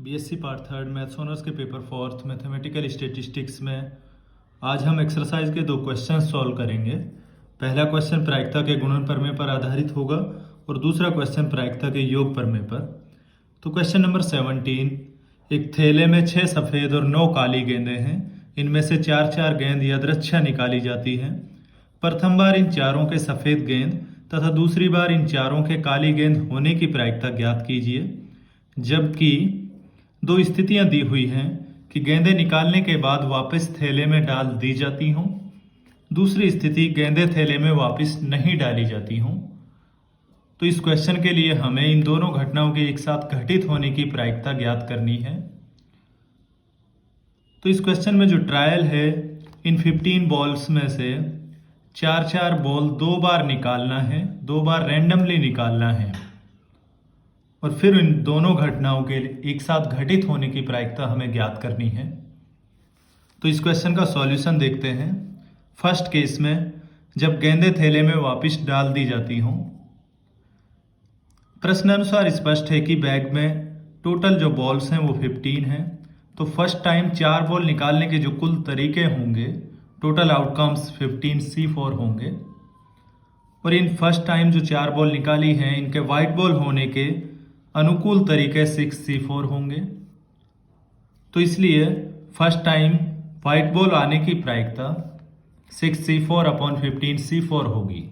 BSc part third maths honours के paper fourth mathematical statistics में आज हम एक्सरसाइज के दो क्वेश्चन सॉल्व करेंगे। पहला क्वेश्चन प्रायिकता के गुणन प्रमेय पर आधारित होगा और दूसरा क्वेश्चन प्रायिकता के योग प्रमेय पर। तो क्वेश्चन नंबर 17, एक थैले में 6 सफ़ेद और 9 काली गेंदें हैं। इनमें से 4 गेंद यादृच्छा निकाली जाती हैं। प्रथम बार इन चारों के सफ़ेद गेंद तथा दूसरी बार इन चारों के काली गेंद होने की प्रायिकता ज्ञात कीजिए। जबकि दो स्थितियां दी हुई हैं कि गेंदें निकालने के बाद वापस थैले में डाल दी जाती हों, दूसरी स्थिति गेंदें थैले में वापस नहीं डाली जाती हों। तो इस क्वेश्चन के लिए हमें इन दोनों घटनाओं के एक साथ घटित होने की प्रायिकता ज्ञात करनी है। तो इस क्वेश्चन में जो ट्रायल है, इन 15 बॉल्स में से 4 बॉल 2 बार निकालना है, 2 बार रैंडमली निकालना है और फिर इन दोनों घटनाओं के एक साथ घटित होने की प्रायिकता हमें ज्ञात करनी है। तो इस क्वेश्चन का सॉल्यूशन देखते हैं। फर्स्ट केस में जब गेंदें थैले में वापस डाल दी जाती हों, प्रश्नानुसार स्पष्ट है कि बैग में टोटल जो बॉल्स हैं वो 15 हैं। तो फर्स्ट टाइम 4 बॉल निकालने के जो कुल तरीके होंगे, टोटल आउटकम्स 15C4 होंगे। और इन फर्स्ट टाइम जो 4 बॉल निकाली हैं, इनके वाइट बॉल होने के अनुकूल तरीके 6C4 होंगे। तो इसलिए फर्स्ट टाइम वाइट बॉल आने की प्रायिकता 6C4/15C4 होगी।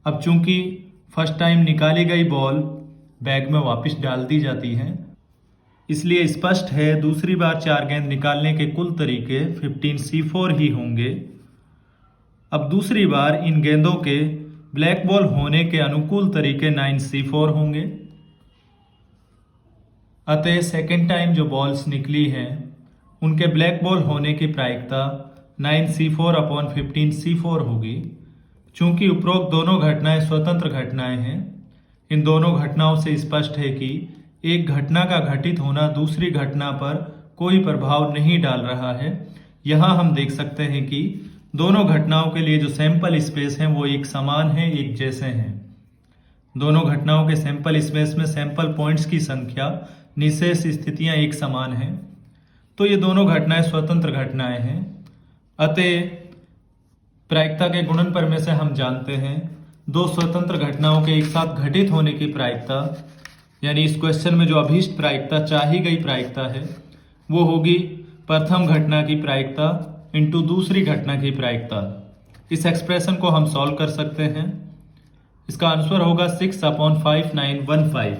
अब चूंकि फर्स्ट टाइम निकाली गई बॉल बैग में वापस डाल दी जाती है, इसलिए स्पष्ट है दूसरी बार 4 गेंद निकालने के कुल तरीके 15C4 ही होंगे। अब दूसरी बार इन गेंदों के ब्लैक बॉल होने के अनुकूल तरीके 9C4 होंगे। अतः सेकेंड टाइम जो बॉल्स निकली हैं, उनके ब्लैक बॉल होने की प्रायिकता 9C4/15C4 होगी। चूंकि उपरोक्त दोनों घटनाएं स्वतंत्र घटनाएं हैं, इन दोनों घटनाओं से स्पष्ट है कि एक घटना का घटित होना दूसरी घटना पर कोई प्रभाव नहीं डाल रहा है। यहाँ हम देख सकते हैं कि दोनों घटनाओं के लिए जो सैंपल स्पेस हैं वो एक समान हैं, एक जैसे हैं। दोनों घटनाओं के सैंपल स्पेस में सैंपल पॉइंट्स की संख्या, निशेष स्थितियां एक समान हैं। तो ये दोनों घटनाएं स्वतंत्र घटनाएं हैं। अतः प्रायिकता के गुणन प्रमेय से हम जानते हैं दो स्वतंत्र घटनाओं के एक साथ घटित होने की प्रायिकता, यानी इस क्वेश्चन में जो अभीष्ट प्रायिकता चाही गई प्रायिकता है, वो होगी प्रथम घटना की प्रायिकता इंटू दूसरी घटना की प्रायिकता। इस एक्सप्रेशन को हम सॉल्व कर सकते हैं। इसका आंसर होगा 6/5915।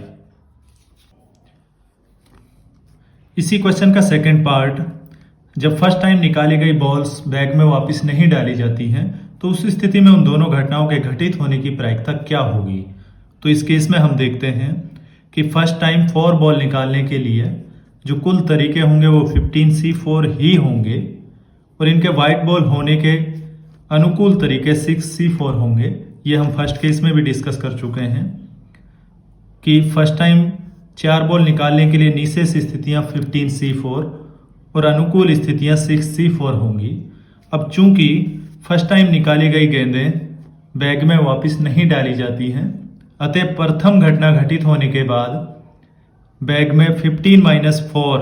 इसी क्वेश्चन का सेकंड पार्ट, जब फर्स्ट टाइम निकाली गई बॉल्स बैग में वापस नहीं डाली जाती हैं, तो उस स्थिति में उन दोनों घटनाओं के घटित होने की प्रायिकता क्या होगी। तो इस केस में हम देखते हैं कि फर्स्ट टाइम 4 बॉल निकालने के लिए जो कुल तरीके होंगे वो 15C4 ही होंगे और इनके वाइट बॉल होने के अनुकूल तरीके 6C4 होंगे। ये हम फर्स्ट केस में भी डिस्कस कर चुके हैं कि फर्स्ट टाइम 4 बॉल निकालने के लिए निशेष स्थितियां 15C4 और अनुकूल स्थितियां 6C4 होंगी। अब चूंकि फर्स्ट टाइम निकाली गई गेंदें बैग में वापस नहीं डाली जाती हैं, अतः प्रथम घटना घटित होने के बाद बैग में 15-4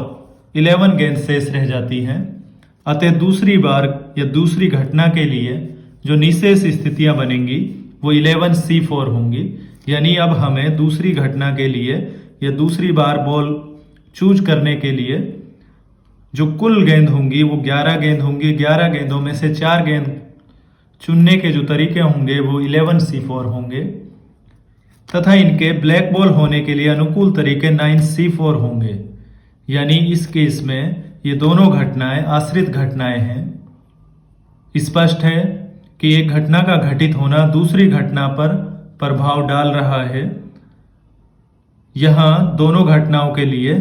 11 गेंद शेष रह जाती हैं। अतः दूसरी बार या दूसरी घटना के लिए जो निशेष स्थितियां बनेंगी वो 11C4 होंगी। यानी अब हमें दूसरी घटना के लिए या दूसरी बार बॉल चूज करने के लिए जो कुल गेंद होंगी वो 11 गेंद होंगी। 11 गेंदों में से 4 गेंद चुनने के जो तरीके होंगे वो 11C4 होंगे तथा इनके ब्लैक बॉल होने के लिए अनुकूल तरीके 9C4 होंगे। यानी इस केस में ये दोनों घटनाएं आश्रित घटनाएं हैं। स्पष्ट है कि एक घटना का घटित होना दूसरी घटना पर प्रभाव डाल रहा है। यहाँ दोनों घटनाओं के लिए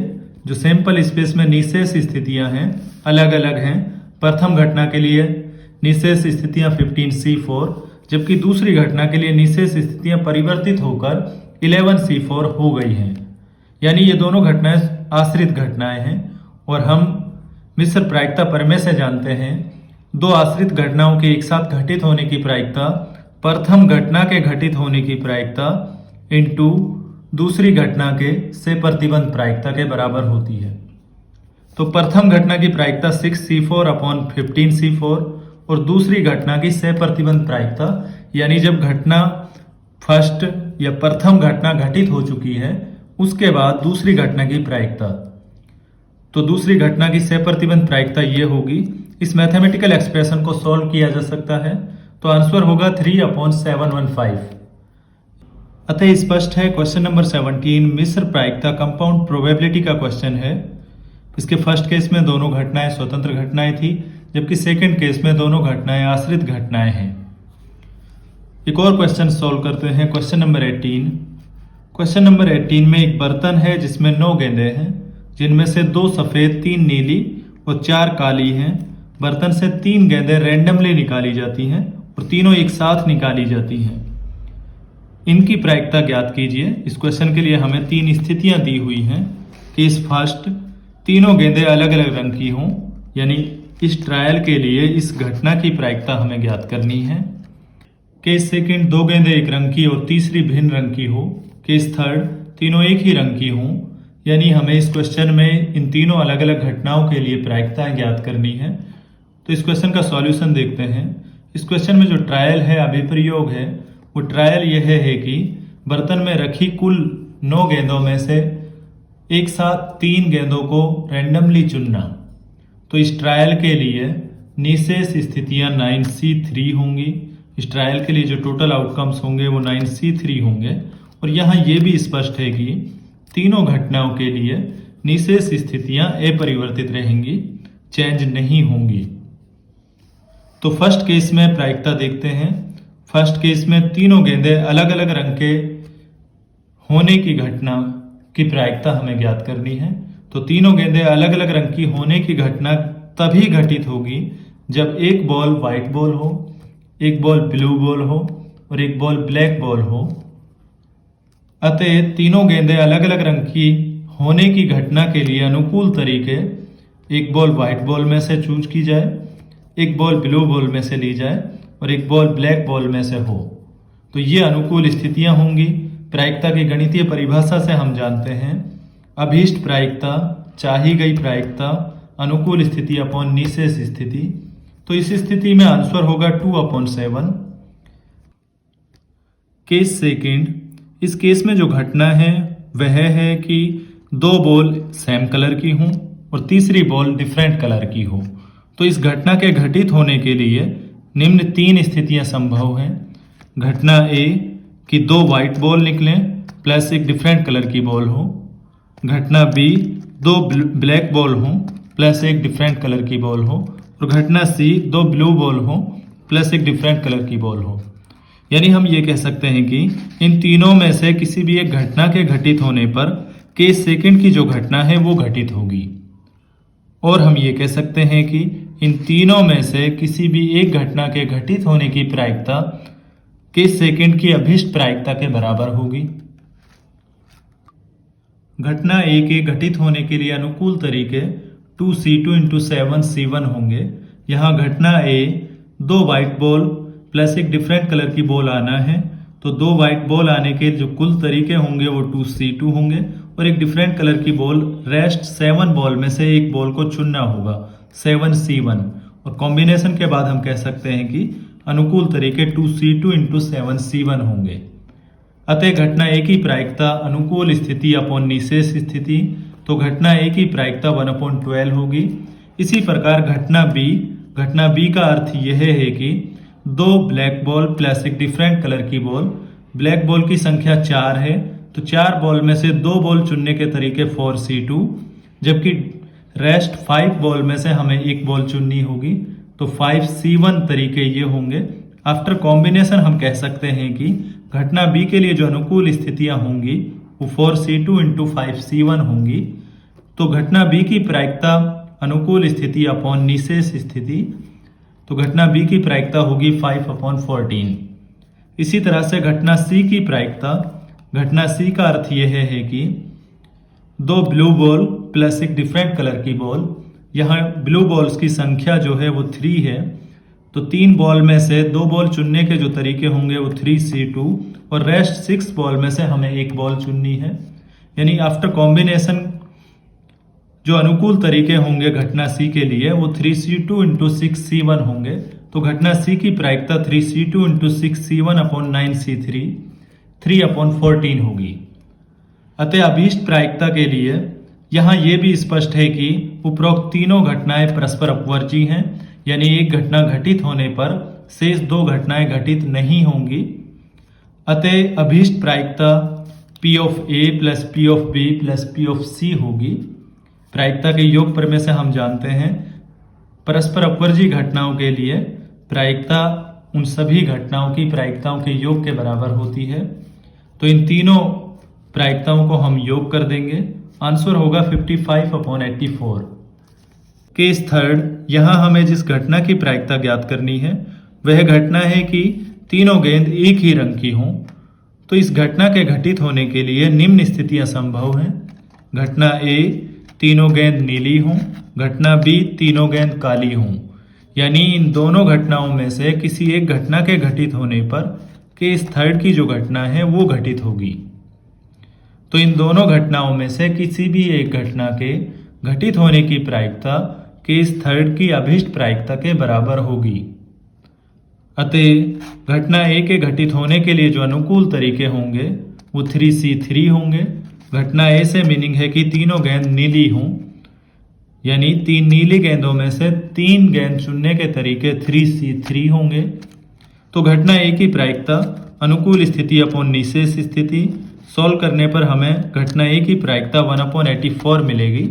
जो सैंपल स्पेस में निशेष स्थितियां हैं अलग अलग हैं। प्रथम घटना के लिए निशेष स्थितियां 15C4, जबकि दूसरी घटना के लिए निशेष स्थितियां परिवर्तित होकर 11C4 हो गई हैं। यानी ये दोनों घटनाएं आश्रित घटनाएं हैं और हम मिश्र प्रायिकता प्रमेय से जानते हैं दो आश्रित घटनाओं के एक साथ घटित होने की प्रायिकता प्रथम घटना के घटित होने की प्रायिकता इंटू दूसरी घटना के से प्रतिबंध प्रायिकता के बराबर होती है। तो प्रथम घटना की प्रायिकता 6c4 अपॉन 15c4 और दूसरी घटना की से प्रतिबंध प्रायिकता यानी जब घटना फर्स्ट या प्रथम घटना घटित हो चुकी है उसके बाद दूसरी घटना की प्रायिकता, तो दूसरी घटना की से प्रतिबंध प्रायिकता ये होगी। इस मैथमेटिकल एक्सप्रेशन को सॉल्व किया जा सकता है तो आंसर होगा 3/715। अतः स्पष्ट है क्वेश्चन नंबर 17 मिश्र प्रायिकता कंपाउंड प्रोबेबिलिटी का क्वेश्चन है। इसके फर्स्ट केस में दोनों घटनाएं स्वतंत्र घटनाएं थी, जबकि सेकंड केस में दोनों घटनाएं आश्रित घटनाएं हैं। एक और क्वेश्चन सॉल्व करते हैं, क्वेश्चन नंबर 18। क्वेश्चन नंबर 18 में एक बर्तन है जिसमें 9 गेंदें हैं, जिनमें से 2 सफेद, 3 नीली और 4 काली हैं। बर्तन से 3 गेंदें रैंडमली निकाली जाती हैं और तीनों एक साथ निकाली जाती हैं। इनकी प्रायिकता ज्ञात कीजिए। इस क्वेश्चन के लिए हमें 3 स्थितियां दी हुई हैं। केस फर्स्ट, तीनों गेंदें अलग अलग रंग की हों, यानी इस ट्रायल के लिए इस घटना की प्रायिकता हमें ज्ञात करनी है। केस सेकंड, 2 गेंदें एक रंग की और तीसरी भिन्न रंग की हो। केस थर्ड, तीनों एक ही रंग की हों, यानी हमें इस क्वेश्चन में इन तीनों अलग अलग घटनाओं के लिए प्रायिकताएं ज्ञात करनी है। तो इस क्वेश्चन का सॉल्यूशन देखते हैं। इस क्वेश्चन में जो ट्रायल है, अभिप्रयोग है, वो ट्रायल यह है कि बर्तन में रखी कुल 9 गेंदों में से एक साथ 3 गेंदों को रैंडमली चुनना। तो इस ट्रायल के लिए निशेष स्थितियां 9c3 होंगी। इस ट्रायल के लिए जो टोटल आउटकम्स होंगे वो 9c3 होंगे। और यहाँ ये भी स्पष्ट है कि तीनों घटनाओं के लिए निशेष स्थितियां अपरिवर्तित रहेंगी, चेंज नहीं होंगी। तो फर्स्ट केस में प्रायिकता देखते हैं। फर्स्ट केस में तीनों गेंदें अलग अलग रंग के होने की घटना की प्रायिकता हमें ज्ञात करनी है। तो तीनों गेंदें अलग अलग रंग की होने की घटना तभी घटित होगी जब एक बॉल व्हाइट बॉल हो, एक बॉल ब्लू बॉल हो और एक बॉल ब्लैक बॉल हो। अतः तीनों गेंदें अलग अलग रंग की होने की घटना के लिए अनुकूल तरीके एक बॉल व्हाइट बॉल में से चूज की जाए, एक बॉल ब्लू बॉल में से ली जाए और एक बॉल ब्लैक बॉल में से हो। तो ये अनुकूल स्थितियां होंगी। प्रायिकता की गणितीय परिभाषा से हम जानते हैं अभीष्ट प्रायिकता, चाही गई प्रायिकता, अनुकूल स्थिति अपॉन निशेष स्थिति। तो इस स्थिति में आंसर होगा 2/7। केस सेकंड, इस केस में जो घटना है वह है कि 2 बॉल सेम कलर की हों और तीसरी बॉल डिफरेंट कलर की हो। तो इस घटना के घटित होने के लिए निम्न 3 स्थितियां संभव हैं। घटना ए कि 2 व्हाइट बॉल निकलें प्लस एक डिफरेंट कलर की बॉल हो। घटना बी 2 ब्लैक बॉल हों प्लस एक डिफरेंट कलर की बॉल हो। और घटना सी 2 ब्लू बॉल हों प्लस एक डिफरेंट कलर की बॉल हो। यानी हम ये कह सकते हैं कि इन तीनों में से किसी भी एक घटना के घटित होने पर केस सेकंड की जो घटना है वो घटित होगी। और हम ये कह सकते हैं कि इन तीनों में से किसी भी एक घटना के घटित होने की प्रायिकता केस सेकंड की अभीष्ट प्रायिकता के बराबर होगी। घटना ए के घटित होने के लिए अनुकूल तरीके 2c2 × 7c1 होंगे। यहाँ घटना ए 2 व्हाइट बॉल प्लस एक डिफरेंट कलर की बॉल आना है। तो 2 व्हाइट बॉल आने के जो कुल तरीके होंगे वो 2c2 होंगे और एक डिफरेंट कलर की बॉल, रेस्ट 7 बॉल में से एक बॉल को चुनना होगा, 7c1। और कॉम्बिनेशन के बाद हम कह सकते हैं कि अनुकूल तरीके 2c2 × 7c1 होंगे। अतः घटना ए की प्रायिकता अनुकूल स्थिति अपॉन निशेष स्थिति, तो घटना ए की प्रायिकता 1/12 होगी। इसी प्रकार घटना बी का अर्थ यह है कि 2 ब्लैक बॉल प्लस एक डिफरेंट कलर की बॉल। ब्लैक बॉल की संख्या 4 है, तो 4 बॉल में से 2 बॉल चुनने के तरीके 4c2, जबकि रेस्ट 5 बॉल में से हमें एक बॉल चुननी होगी, तो 5c1 तरीके ये होंगे। आफ्टर कॉम्बिनेशन हम कह सकते हैं कि घटना बी के लिए जो अनुकूल स्थितियां होंगी वो 4c2 × 5c1 होंगी। तो घटना बी की प्रायिकता अनुकूल स्थिति अपॉन निशेष स्थिति, तो घटना बी की प्रायिकता होगी 5/14। इसी तरह से घटना सी की प्रायिकता, घटना सी का अर्थ यह है कि 2 ब्लू बॉल प्लस एक डिफरेंट कलर की बॉल। यहाँ ब्लू बॉल्स की संख्या जो है वो 3 है, तो 3 बॉल में से 2 बॉल चुनने के जो तरीके होंगे वो 3C2 और रेस्ट 6 बॉल में से हमें 1 बॉल चुननी है। यानी आफ्टर कॉम्बिनेशन जो अनुकूल तरीके होंगे घटना सी के लिए वो 3C2 इंटू 6C1 होंगे। तो घटना सी की प्रायिकता 3C2 into 6C1 upon 9C3 3/14 होगी। अतः अभीष्ट प्रायिकता के लिए यहाँ ये भी स्पष्ट है कि उपरोक्त तीनों घटनाएं परस्पर अपवर्जी हैं, यानी एक घटना घटित होने पर शेष 2 घटनाएं घटित नहीं होंगी। अतः अभीष्ट प्रायिकता P of A plus P of B plus P of C होगी। प्रायिकता के योग प्रमेय से हम जानते हैं परस्पर अपवर्जी घटनाओं के लिए प्रायिकता उन सभी घटनाओं की प्रायिकताओं के योग के बराबर होती है। तो इन तीनों प्रायिकताओं को हम योग कर देंगे, आंसर होगा 55/84। केस थर्ड, यहाँ हमें जिस घटना की प्रायिकता ज्ञात करनी है वह घटना है कि तीनों गेंद एक ही रंग की हों। तो इस घटना के घटित होने के लिए निम्न स्थितियां संभव हैं। घटना ए, तीनों गेंद नीली हों। घटना बी, तीनों गेंद काली हों। यानी इन दोनों घटनाओं में से किसी एक घटना के घटित होने पर केस थर्ड की जो घटना है वो घटित होगी। तो इन दोनों घटनाओं में से किसी भी एक घटना के घटित होने की प्रायिकता केस थर्ड की अभीष्ट प्रायिकता के बराबर होगी। अतः घटना ए के घटित होने के लिए जो अनुकूल तरीके होंगे वो 3C3 होंगे। घटना ए से मीनिंग है कि तीनों गेंद नीली हों, यानी 3 नीली गेंदों में से 3 गेंद चुनने के तरीके 3C3 होंगे। तो घटना ए की प्रायिकता अनुकूल स्थिति अपॉन निशेष स्थिति सॉल्व करने पर हमें घटना ए की प्रायिकता 1/84 मिलेगी।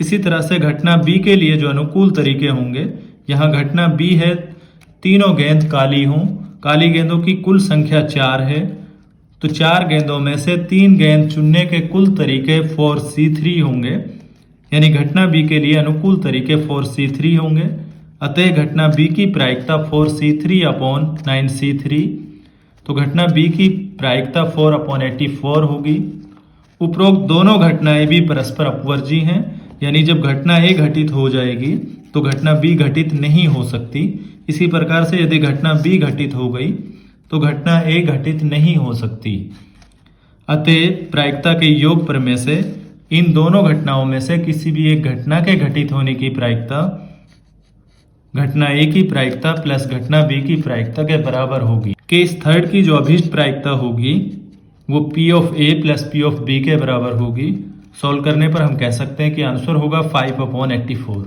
इसी तरह से घटना बी के लिए जो अनुकूल तरीके होंगे, यहाँ घटना बी है तीनों गेंद काली हों। काली गेंदों की कुल संख्या 4 है, तो 4 गेंदों में से 3 गेंद चुनने के कुल तरीके 4C3 होंगे। यानी घटना बी के लिए अनुकूल तरीके 4C3 होंगे। अतः घटना बी की प्रायिकता 4C3/9C3। तो घटना बी की प्रायिकता 4/84 होगी। उपरोक्त दोनों घटनाएं भी परस्पर अपवर्जी हैं, यानी जब घटना ए घटित हो जाएगी तो घटना बी घटित नहीं हो सकती। इसी प्रकार से यदि घटना बी घटित हो गई तो घटना ए घटित नहीं हो सकती। अतः प्रायिकता के योग प्रमेय से इन दोनों घटनाओं में से किसी भी एक घटना के घटित होने की प्रायिकता घटना ए की प्रायिकता प्लस घटना बी की प्रायिकता के बराबर होगी। केस थर्ड की जो अभीष्ट प्रायिकता होगी वो P of A plus P of B के बराबर होगी। सॉल्व करने पर हम कह सकते हैं कि आंसर होगा 5/84।